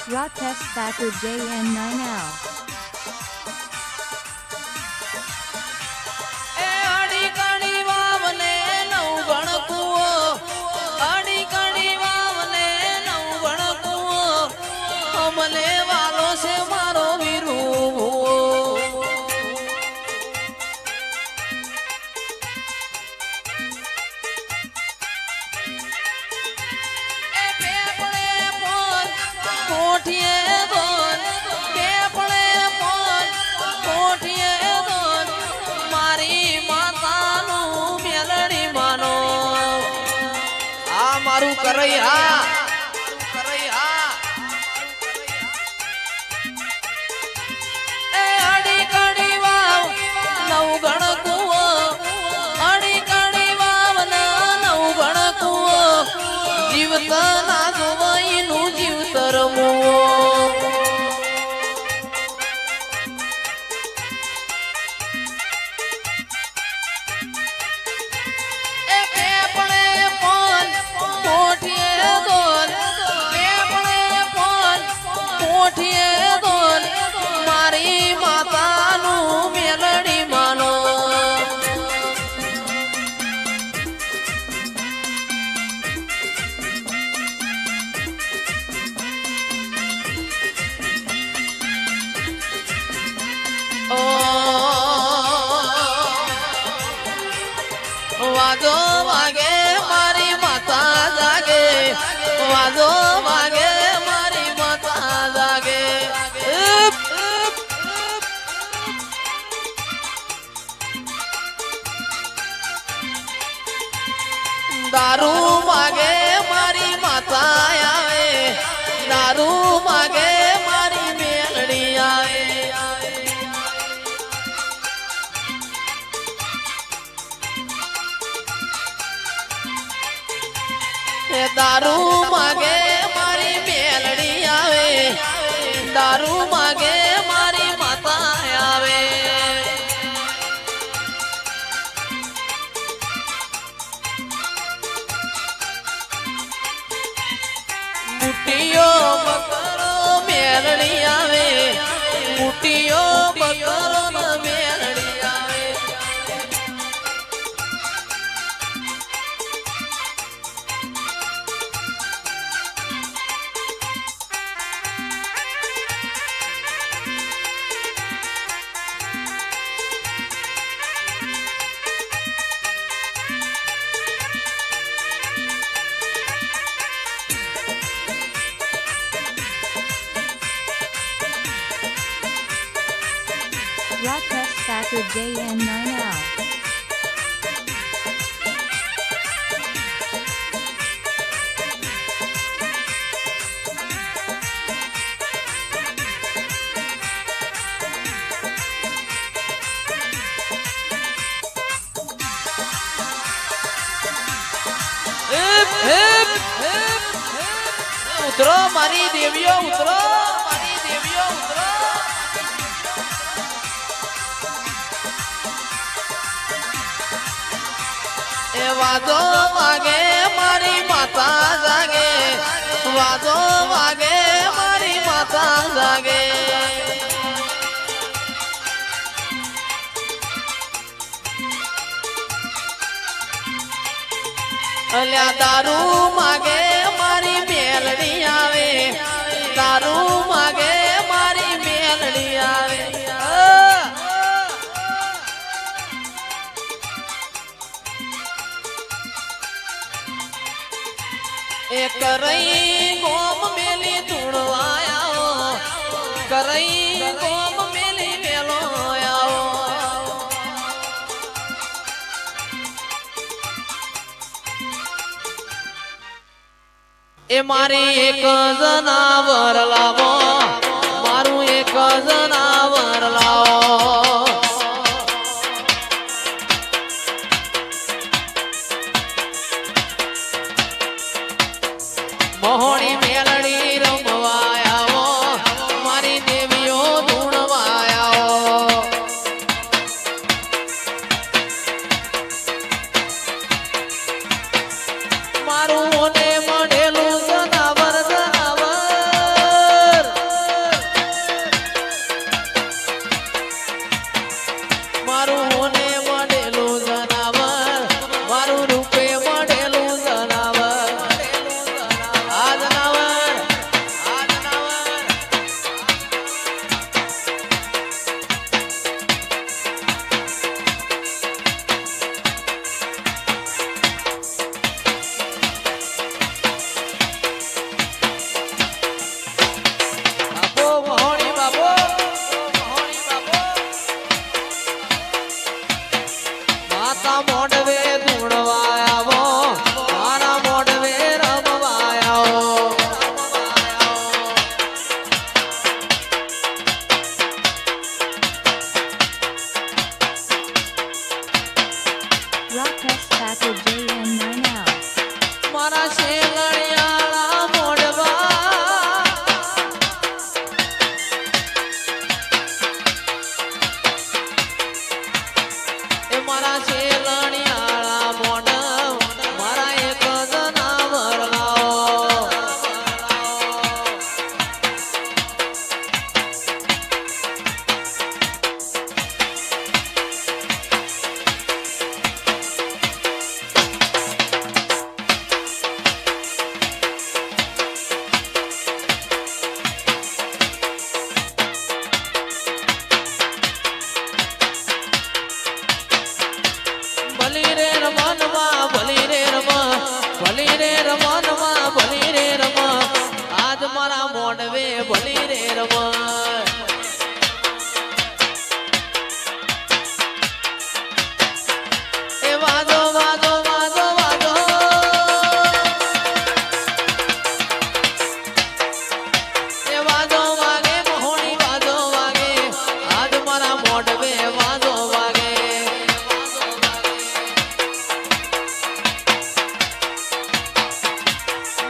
Rakesh Thakur JN9L. એ આડી કાળી વાવને નવગણ કુવો, આડી કાળી વાવને નવગણ કુવો, અમને વાલો છે મારો વીરુ. એ પેપળે ફોન કોઠીએ દોન, પેપળે ફોન કોઠીએ દોન, મારી માતાનું મેલડી માનો. આ મારું કરૈયા એ આડી કાળી વાવ નવગણ કુવો, આડી કાળી વાવ નવગણ કુવો, જીવત ના જોવાઈનું જીવતર મુવો. એ પેપળે ફોન કોઠીએ દોન, પેપળે ફોન કોઠીએ દોન, મારી માતાનું મેલડી માનો. વાજો વાગે મારી માતા જાગે, વાજો વાગે મારી માતા જાગે. દારૂ માગે મારી માતા આવે, દારૂ માગે મારી મેલડી આવે. એ દારૂ માગે મારી મેલડી આવે, દારૂ માગે મારી માતા આવે. બુટીઓ બકરો મેલડી આવે, બુટીઓ બકરો મેલડી આવે. Rakesh Thakur JN9L. ઉતરો મારી દેવીઓ, ઉતરો મારી દેવીઓ, ઉતરો. એ વાજો વાગે મારી માતા જાગે, વાજો વાગે મારી માતા જાગે. અલ્યા દારૂ માગે મારી મેલડી આવે, દારૂ માગે મારી મેલડી આવે. એ કરઈ ગોમ મેલી ધૂણવાયા, કરઈ ગોમ મેલી મેલો આવો. એ મારી એક જનાવર લાવો, મારું એક જનાવર લાવો. મોહણી મેલડી રમવાયાઓ, મારી દેવીઓ ધૂણવાયાઓ. મારું મને મળેલું જનાવર જનાવર ભલી રે રમાય એ વાજો વાજો વાજો વાજો એ વાજો વાગે મોહણી વાજો વાગે આજ મારા મોઢવે વાજો વાગે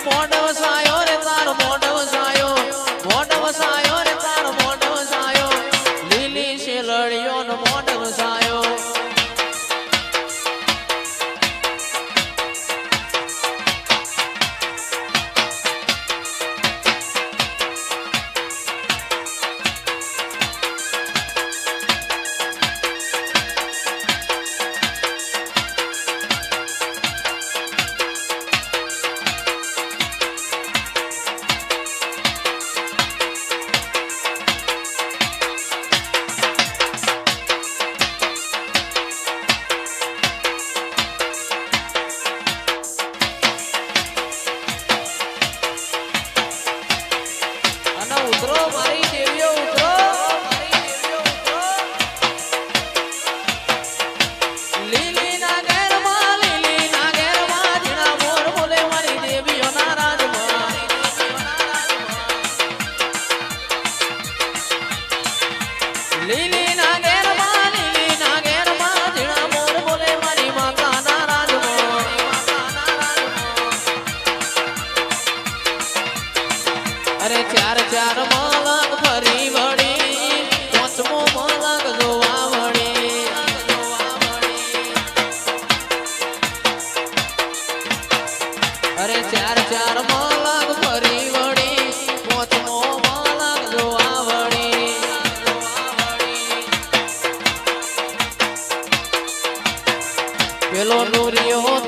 મોઢવ સાયો રે તારો મોઢવ સાયો મોઢવ સાયો રે તારો મોઢવ સાયો લીલી શેલડીઓ નો મોઢવ સાયો ઉતરો મારી દેવીઓ ઉતરો લીલી ના ઘેરમાં જીણા મોર બોલે મારી દેવીઓ ના રાજમાં લીલી ના ઘેરમાં જીણા મોર બોલે મારી માતા ના રાજમાં અરે ચાર ચાર મલક ફરી વળી પાંચમો મલક જોવા વળી અરે ચાર ચાર મલક ફરી વળી પાંચમો મલક જોવા વળી પેલો નૂરિયો